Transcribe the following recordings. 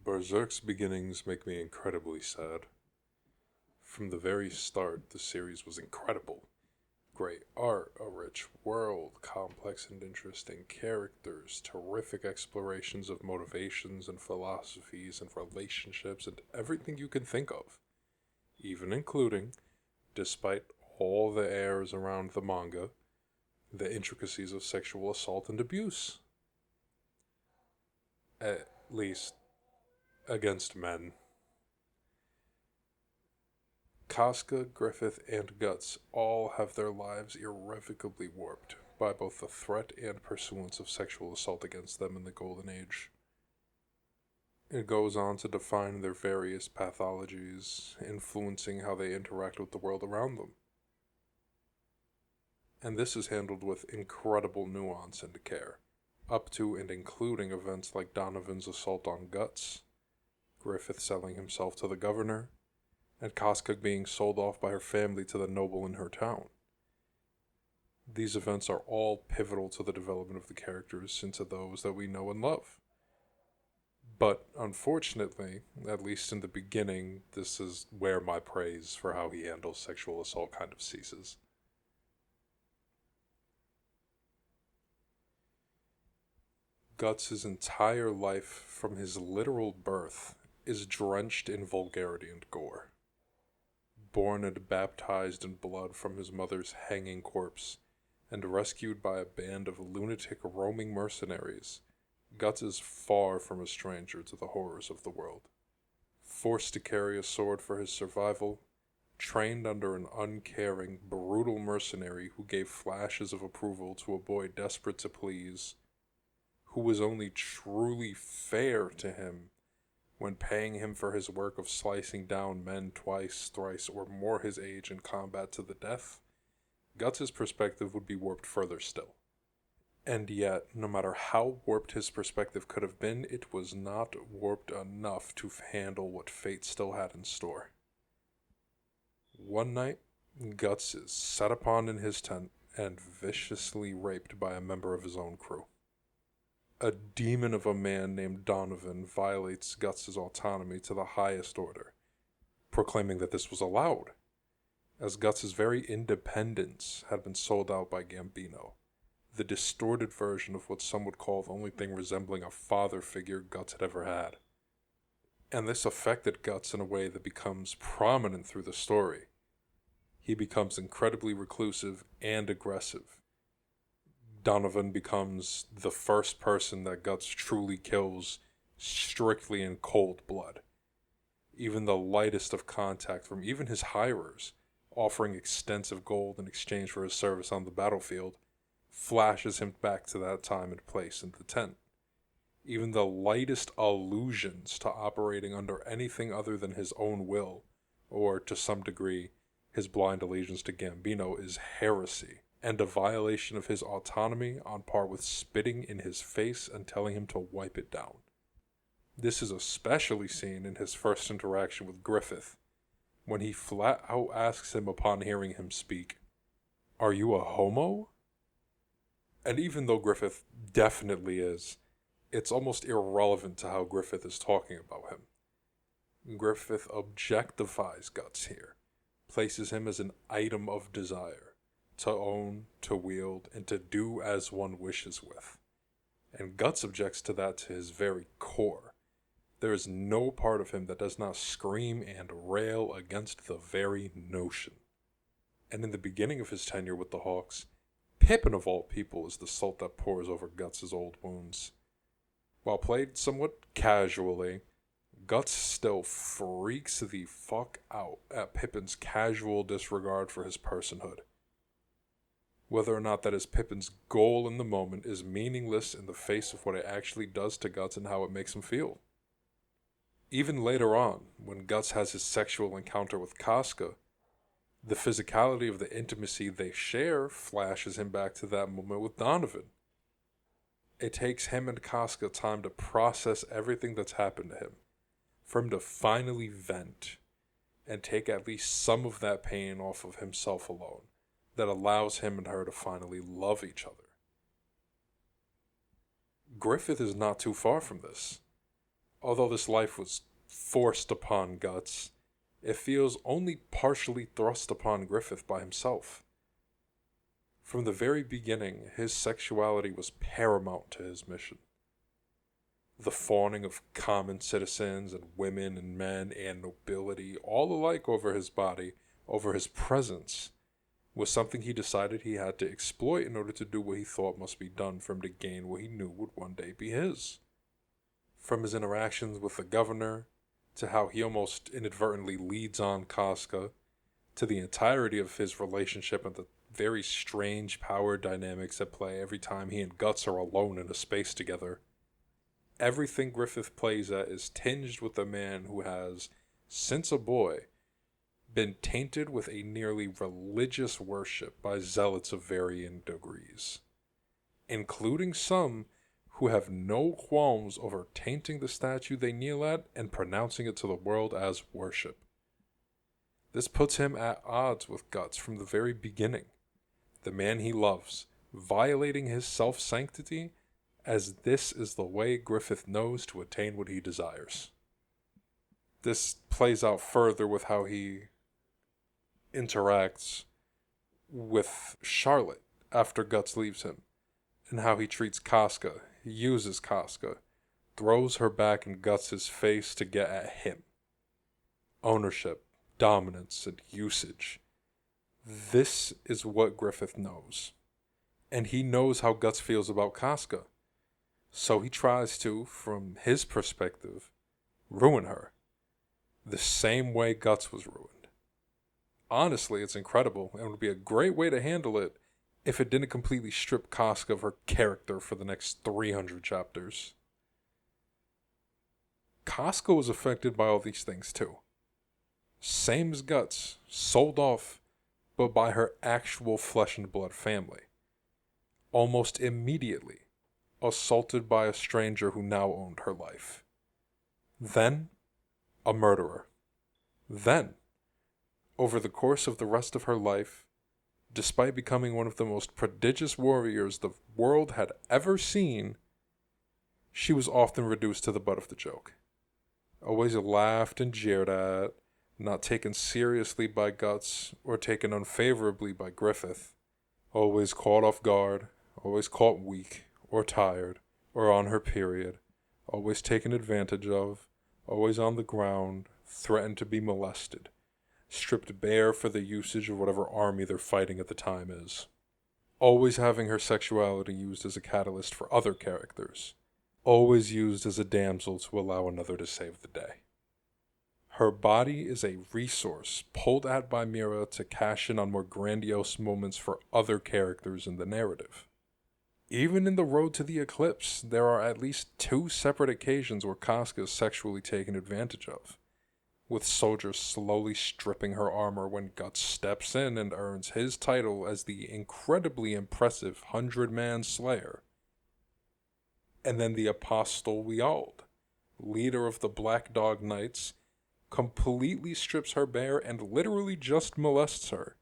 Berserk's beginnings make me incredibly sad. From the very start, the series was incredible. Great art, a rich world, complex and interesting characters, terrific explorations of motivations and philosophies and relationships and everything you can think of. Even including, despite all the airs around the manga, the intricacies of sexual assault and abuse. At least, against men. Casca, Griffith, and Guts all have their lives irrevocably warped by both the threat and pursuance of sexual assault against them in the Golden Age. It goes on to define their various pathologies, influencing how they interact with the world around them. And this is handled with incredible nuance and care, up to and including events like Donovan's assault on Guts, Griffith selling himself to the governor, and Casca being sold off by her family to the noble in her town. These events are all pivotal to the development of the characters into those that we know and love. But unfortunately, at least in the beginning, this is where my praise for how he handles sexual assault kind of ceases. Guts' entire life, from his literal birth, is drenched in vulgarity and gore. Born and baptized in blood from his mother's hanging corpse, and rescued by a band of lunatic roaming mercenaries, Guts is far from a stranger to the horrors of the world. Forced to carry a sword for his survival, trained under an uncaring, brutal mercenary who gave flashes of approval to a boy desperate to please, who was only truly fair to him when paying him for his work of slicing down men twice, thrice, or more his age in combat to the death, Guts' perspective would be warped further still. And yet, no matter how warped his perspective could have been, it was not warped enough to handle what fate still had in store. One night, Guts is set upon in his tent and viciously raped by a member of his own crew. A demon of a man named Donovan violates Guts' autonomy to the highest order, proclaiming that this was allowed, as Guts' very independence had been sold out by Gambino, the distorted version of what some would call the only thing resembling a father figure Guts had ever had. And this affected Guts in a way that becomes prominent through the story. He becomes incredibly reclusive and aggressive. Donovan becomes the first person that Guts truly kills strictly in cold blood. Even the lightest of contact from even his hirers, offering extensive gold in exchange for his service on the battlefield, flashes him back to that time and place in the tent. Even the lightest allusions to operating under anything other than his own will, or to some degree, his blind allegiance to Gambino, is heresy, and a violation of his autonomy on par with spitting in his face and telling him to wipe it down. This is especially seen in his first interaction with Griffith, when he flat out asks him upon hearing him speak, "Are you a homo?" And even though Griffith definitely is, it's almost irrelevant to how Griffith is talking about him. Griffith objectifies Guts here, places him as an item of desire, to own, to wield, and to do as one wishes with. And Guts objects to that to his very core. There is no part of him that does not scream and rail against the very notion. And in the beginning of his tenure with the Hawks, Pippin of all people is the salt that pours over Guts' old wounds. While played somewhat casually, Guts still freaks the fuck out at Pippin's casual disregard for his personhood. Whether or not that is Pippin's goal in the moment is meaningless in the face of what it actually does to Guts and how it makes him feel. Even later on, when Guts has his sexual encounter with Casca, the physicality of the intimacy they share flashes him back to that moment with Donovan. It takes him and Casca time to process everything that's happened to him, for him to finally vent and take at least some of that pain off of himself alone, that allows him and her to finally love each other. Griffith is not too far from this. Although this life was forced upon Guts, it feels only partially thrust upon Griffith by himself. From the very beginning, his sexuality was paramount to his mission. The fawning of common citizens and women and men and nobility, all alike over his body, over his presence, was something he decided he had to exploit in order to do what he thought must be done for him to gain what he knew would one day be his. From his interactions with the governor, to how he almost inadvertently leads on Casca, to the entirety of his relationship and the very strange power dynamics at play every time he and Guts are alone in a space together. Everything Griffith plays at is tinged with a man who has, since a boy, been tainted with a nearly religious worship by zealots of varying degrees, including some who have no qualms over tainting the statue they kneel at and pronouncing it to the world as worship. This puts him at odds with Guts from the very beginning, the man he loves, violating his self-sanctity, as this is the way Griffith knows to attain what he desires. This plays out further with how he interacts with Charlotte after Guts leaves him, and how he treats Casca, uses Casca, throws her back in Guts' face to get at him. Ownership, dominance, and usage. This is what Griffith knows. And he knows how Guts feels about Casca. So he tries to, from his perspective, ruin her. The same way Guts was ruined. Honestly, it's incredible, and would be a great way to handle it if it didn't completely strip Casca of her character for the next 300 chapters. Casca was affected by all these things too. Same as Guts, sold off, but by her actual flesh and blood family. Almost immediately, assaulted by a stranger who now owned her life. Then, a murderer. Then, over the course of the rest of her life, despite becoming one of the most prodigious warriors the world had ever seen, she was often reduced to the butt of the joke. Always laughed and jeered at, not taken seriously by Guts or taken unfavorably by Griffith. Always caught off guard, always caught weak or tired or on her period, always taken advantage of, always on the ground, threatened to be molested, stripped bare for the usage of whatever army they're fighting at the time is. Always having her sexuality used as a catalyst for other characters. Always used as a damsel to allow another to save the day. Her body is a resource pulled at by Miura to cash in on more grandiose moments for other characters in the narrative. Even in the road to the eclipse, there are at least 2 separate occasions where Casca is sexually taken advantage of, with soldiers slowly stripping her armor when Guts steps in and earns his title as the incredibly impressive 100-man slayer. And then the Apostle Weald, leader of the Black Dog Knights, completely strips her bare and literally just molests her,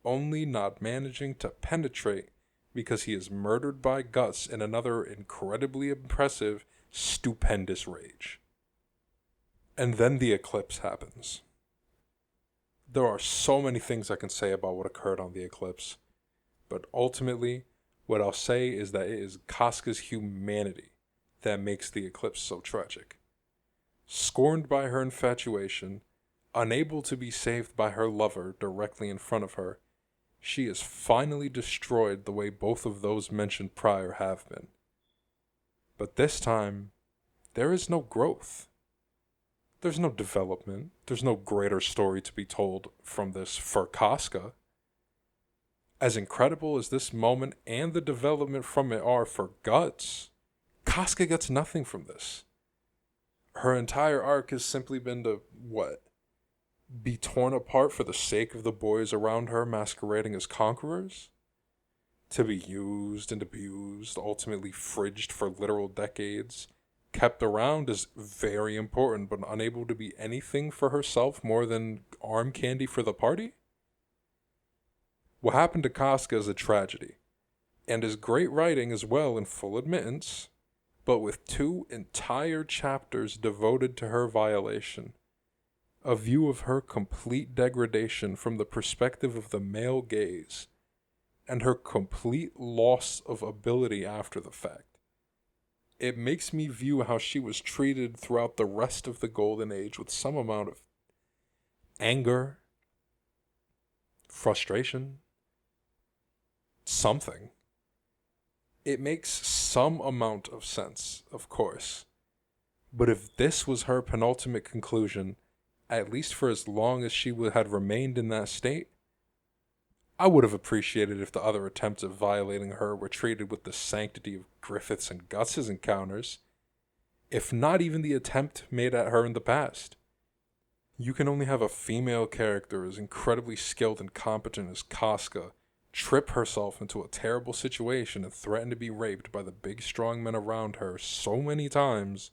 only not managing to penetrate because he is murdered by Guts in another incredibly impressive, stupendous rage. And then the eclipse happens. There are so many things I can say about what occurred on the eclipse, but ultimately, what I'll say is that it is Casca's humanity that makes the eclipse so tragic. Scorned by her infatuation, unable to be saved by her lover directly in front of her, she is finally destroyed the way both of those mentioned prior have been. But this time, there is no growth. There's no development. There's no greater story to be told from this for Casca. As incredible as this moment and the development from it are for Guts, Casca gets nothing from this. Her entire arc has simply been to, be torn apart for the sake of the boys around her masquerading as conquerors? To be used and abused, ultimately fridged for literal decades, kept around as very important but unable to be anything for herself more than arm candy for the party? What happened to Casca is a tragedy, and is great writing as well in full admittance, but with 2 entire chapters devoted to her violation. A view of her complete degradation from the perspective of the male gaze, and her complete loss of ability after the fact. It makes me view how she was treated throughout the rest of the Golden Age with some amount of anger, frustration, something. It makes some amount of sense, of course. But if this was her penultimate conclusion, at least for as long as she had remained in that state, I would have appreciated if the other attempts at violating her were treated with the sanctity of Griffith's and Guts's encounters, if not even the attempt made at her in the past. You can only have a female character as incredibly skilled and competent as Casca trip herself into a terrible situation and threaten to be raped by the big strong men around her so many times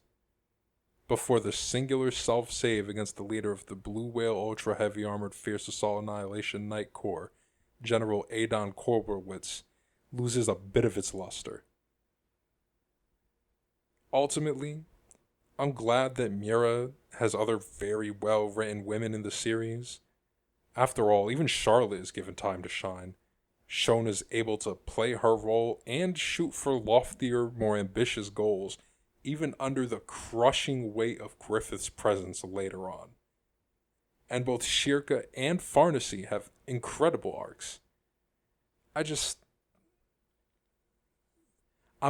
before the singular self-save against the leader of the Blue Whale Ultra Heavy Armored Fierce Assault Annihilation Night Corps, General Adon Korberwitz, loses a bit of its luster. Ultimately, I'm glad that Miura has other very well-written women in the series. After all, even Charlotte is given time to shine. Shown as able to play her role and shoot for loftier, more ambitious goals, even under the crushing weight of Griffith's presence later on. And both Shirka and Farnacy have incredible arcs. I'm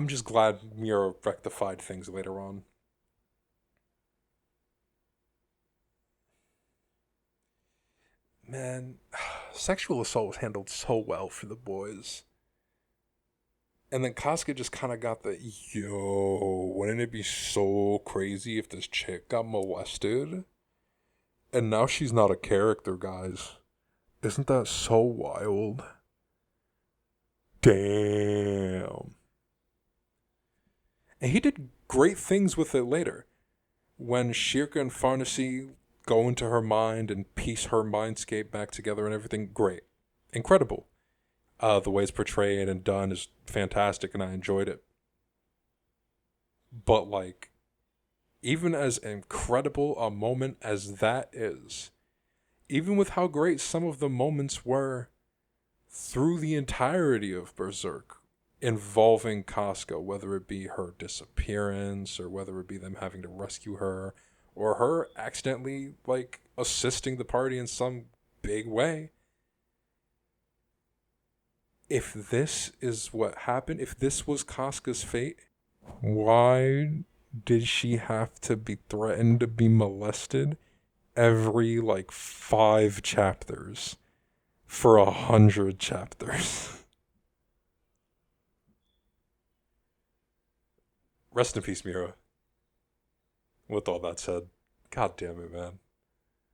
just glad Miura rectified things later on. Man, sexual assault was handled so well for the boys. And then Casca just kind of got the, wouldn't it be so crazy if this chick got molested? And now she's not a character, guys. Isn't that so wild? Damn. And he did great things with it later. When Shirka and Farnacy go into her mind and piece her mindscape back together and everything, great. Incredible. The way it's portrayed and done is fantastic, and I enjoyed it. But, like, even as incredible a moment as that is, even with how great some of the moments were through the entirety of Berserk, involving Casca, whether it be her disappearance, or whether it be them having to rescue her, or her accidentally, like, assisting the party in some big way. If this is what happened, if this was Casca's fate, why did she have to be threatened to be molested every, 5 chapters for 100 chapters? Rest in peace, Miura. With all that said, god damn it, man.